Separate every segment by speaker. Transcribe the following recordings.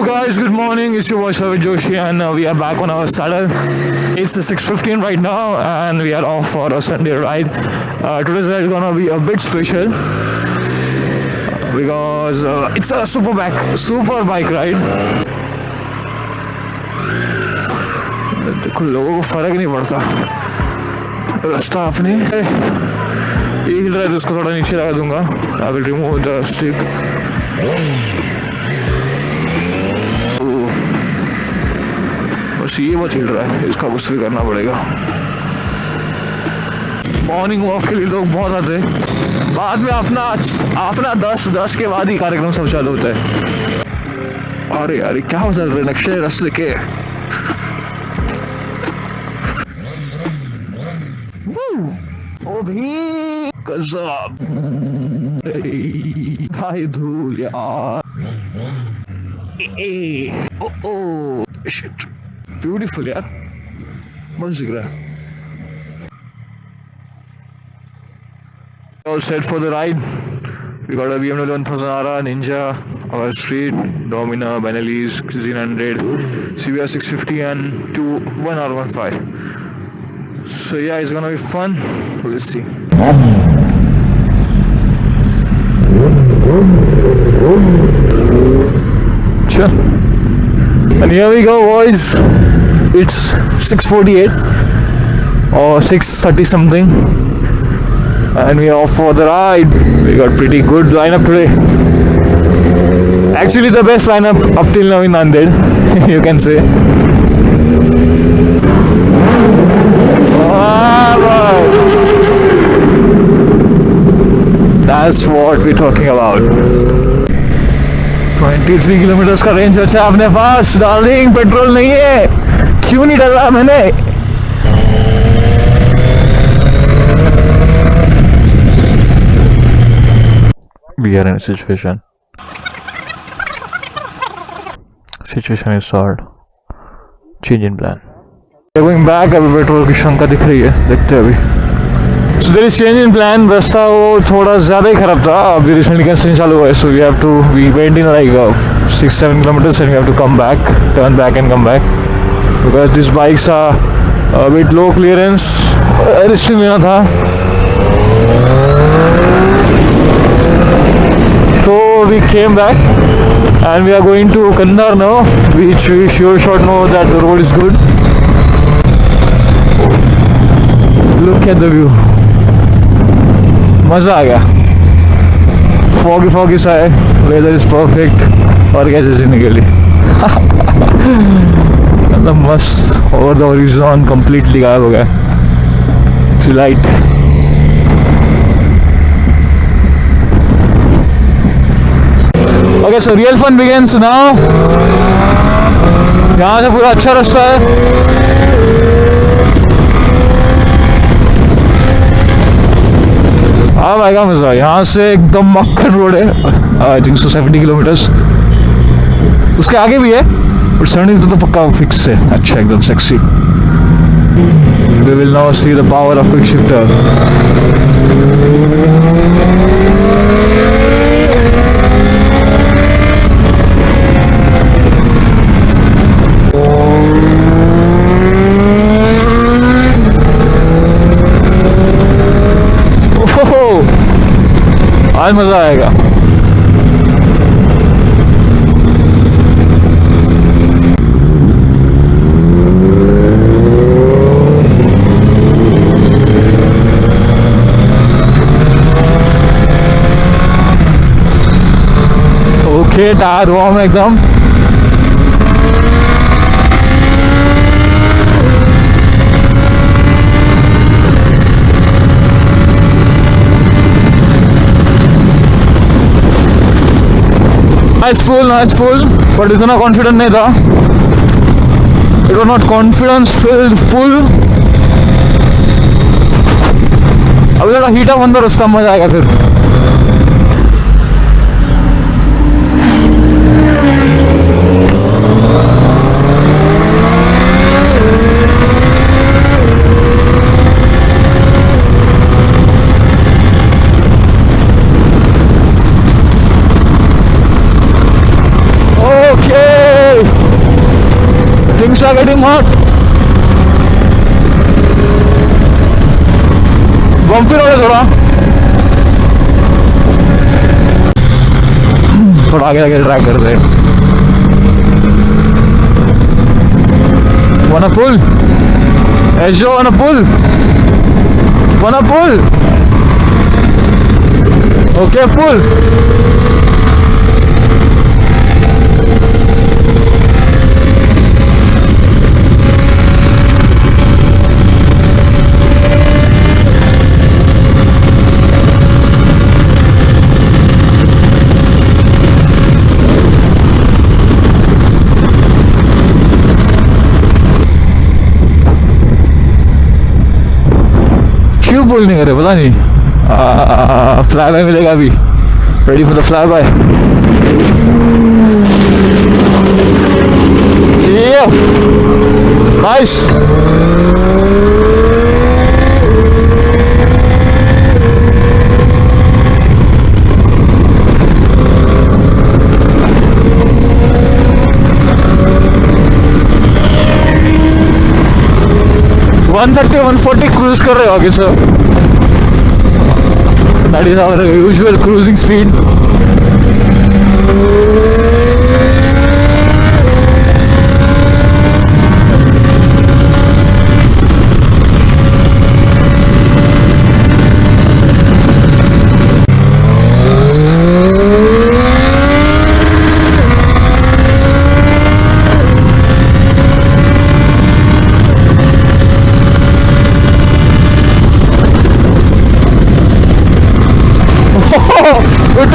Speaker 1: Guys, good morning. It's your voice over Joshi, and we are back on our saddle. It's 6:15 right now, and we are off for a Sunday ride. Today's ride is gonna be a bit special because it's a super bike ride. देखो लोगों को फर्क नहीं पड़ता रास्ता अपने ये हिल रहा है तो उसको थोड़ा नीचे लगा दूंगा. I will remove the stick. बस ये बहुत हिल रहा है, इसका कुछ भी करना पड़ेगा. मॉर्निंग वॉक के लिए लोग बहुत आते हैं. बाद में अपना 10 के बाद ही कार्यक्रम सब चालू होता है. अरे यार क्या बदल रहे नक्शे रास्ते के. ओ भी गजब भाई धूल यार. ओ शिट ब्यूटीफुल यार, मस्त दिख रहा है. All set for the ride. We got a BMW 1000R, Ninja, our Street, Domina, BENELI's, NANDED, CBR 650 and 1 R15. So yeah, it's gonna be fun. Let's see. Sure. And here we go, boys. It's 6:48 or 6:30 something, and we are off for the ride. We got pretty good lineup today. Actually, the best lineup up till now in NANDED, you can say. That's what we're talking about. 23 kilometre का range अच्छा है अपने पास. Darling petrol नहीं है, क्यों नहीं डाला मैंने. We are in a situation. Situation is solved. Change in plan. We're going back. अभी पेट्रोल की शंका दिख रही है, देखते हैं अभी. So there is change in plan. रास्ता वो थोड़ा ज़्यादा ही खराब था. अभी recently construction चालू हुआ है, so we went in like 6-7 kilometers and we have to come back, turn back and come back because these bikes are a bit low clearance. Risk लेना था, so we came back and we are going to Kandar now, which we sure shot know that the road is good. Look at the view. मज़ा आ गया. Foggy सा है, weather is perfect और कैसे जीने के लिए. मतलब मस्त. ओवर द हॉरिजॉन कंप्लीटली गायब हो गया. It's light. Okay, so real fun begins now. यहाँ से पूरा अच्छा रास्ता है. अब आएगा मज़ा. यहाँ से एकदम मक्खन रोड है. I think so 70 kilometres. उसके आगे भी है बट 70 तो पक्का फिक्स है. अच्छा एकदम sexy. We will now see the power of quick shifter. आज मज़ा आएगा. ओके, टायर हुआ मैं एकदम. नाइस फुल बट इतना कॉन्फिडेंट नहीं था. It was not confidence filled full. अभी थोड़ा हीट अप अंदर रास्ता मजा आएगा फिर. Okay. hot. बम्पी रोड है थोड़ा आगे आगे ट्रैक करते हैं. Wanna pull? Ejo, wanna pull? Wanna pull? Okay, pull. क्यों पुल नहीं करे पता नहीं. फ्लाई बाय मिलेगा अभी. Ready for the fly by. Nice. One 140 cruise कर रहे हो आगे sir. That is our usual cruising speed.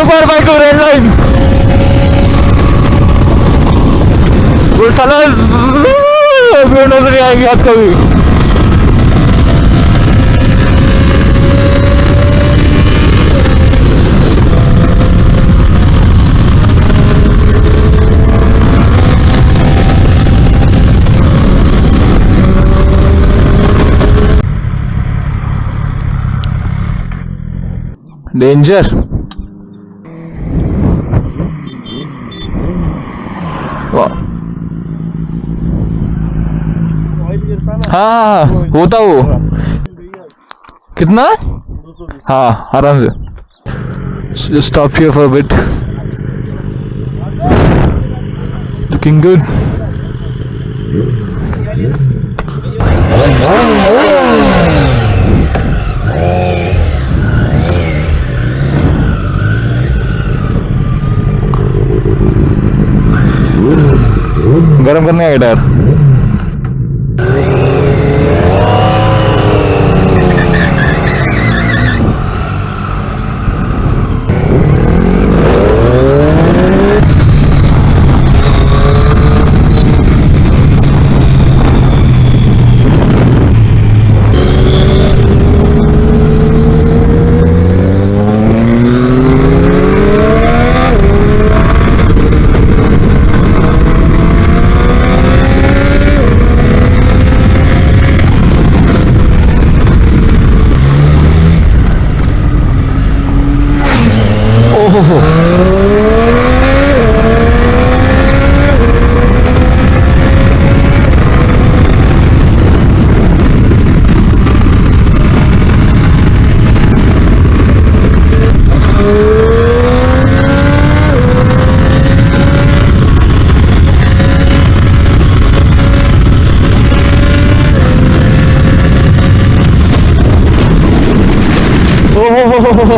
Speaker 1: Bar by to red line. वो साला अभी नजर नहीं आएगी हाथ कभी. डेंजर. हाँ होता वो कितना. हाँ आराम से. Stop here for a bit. Looking good. गरम करने का गिटार.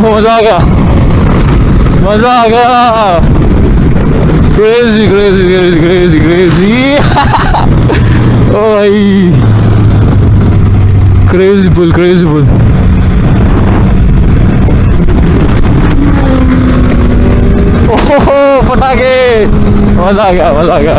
Speaker 1: मजा आ गया. मजा आ गया. Crazy crazy crazy crazy crazy. ओ भाई क्रेजी पुल क्रेजी पुल. ओहो पटाखे. मजा आ गया मजा आ गया.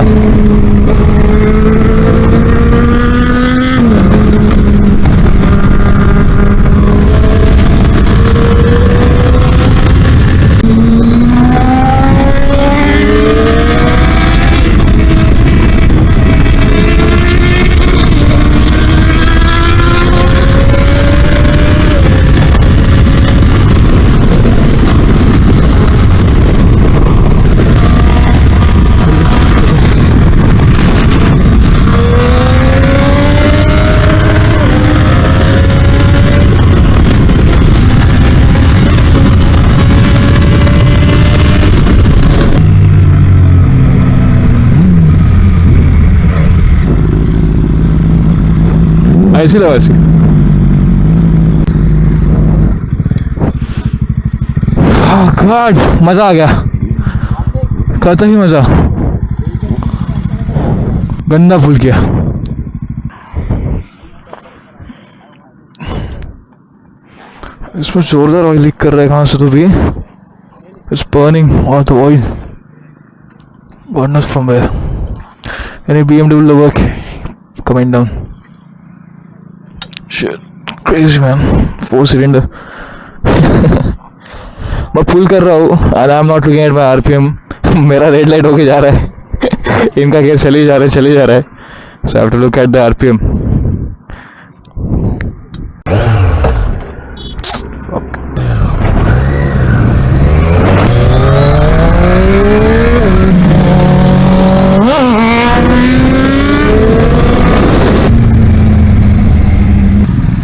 Speaker 1: ऐसी लगा ऐसी। गॉड मजा आ गया, कहता ही मजा, गंदा फूल किया। इसमें जोरदार ऑयल लीक कर रहा है कहाँ से तो भी। It's burning all the oil, God knows from where. Any BMW work coming down. Shit, crazy man. 4 cylinder. मैं पुल कर रहा हूँ and I'm not looking at my RPM. मेरा रेड लाइट होके जा रहा है, इनका गेयर चले जा रहा है, so I have to look at the RPM. Fuck.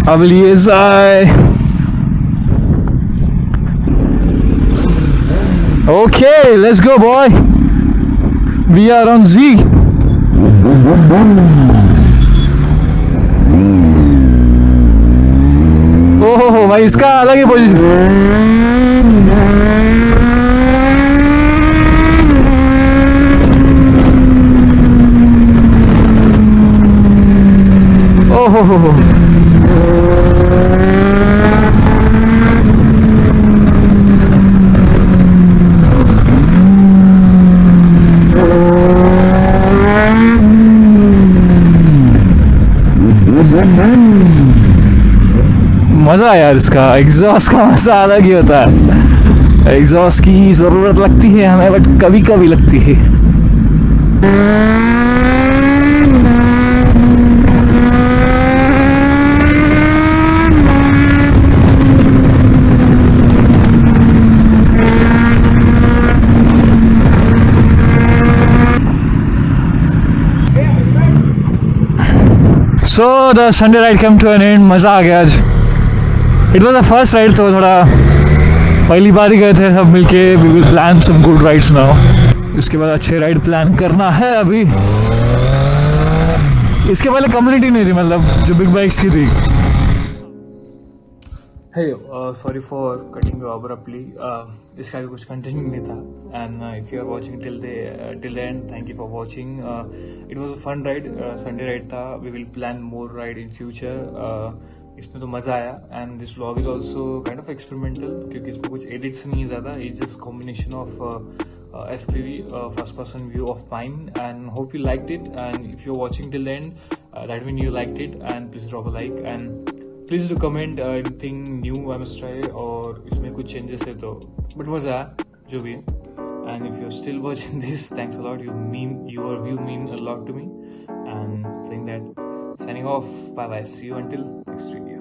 Speaker 1: अब लिए जाए। Okay, let's go boy. We are on Z. ओहो भाई इसका अलग ही पोजीशन। ओहो मजा यार, इसका एग्जॉस्ट का मजा अलग ही होता है। एग्जॉस्ट की जरूरत लगती है हमें, बट कभी कभी लगती है। So the Sunday ride came to an end. मजा आ गया आज। It was the first ride, तो थोड़ा पहली बार ही गए थे सब मिलके। We will plan some good rides now. इसके बाद अच्छे राइड प्लान करना है अभी। इसके पहले कम्युनिटी नहीं थी, मतलब जो बिग बाइक्स की थी। Hey, sorry for cutting you abruptly. इसका भी कुछ कंटेंट नहीं था, and if you are watching till the end, thank you for watching. It was a fun ride, Sunday ride था. We will plan more ride in future. इसमें तो मज़ा आया, and this vlog is also kind of experimental क्योंकि इसमें कुछ edits नहीं ज़्यादा, it's just combination of FPV, first person view of mine, and hope you liked it. And if you're watching till the end, that means you liked it, and please drop a like and please do comment anything new I must try, और इसमें कुछ changes है तो, but मज़ा आया जो भी। And if you're still watching this, thanks a lot. Your view mean a lot to me. And saying that, signing off. Bye bye. See you until next video.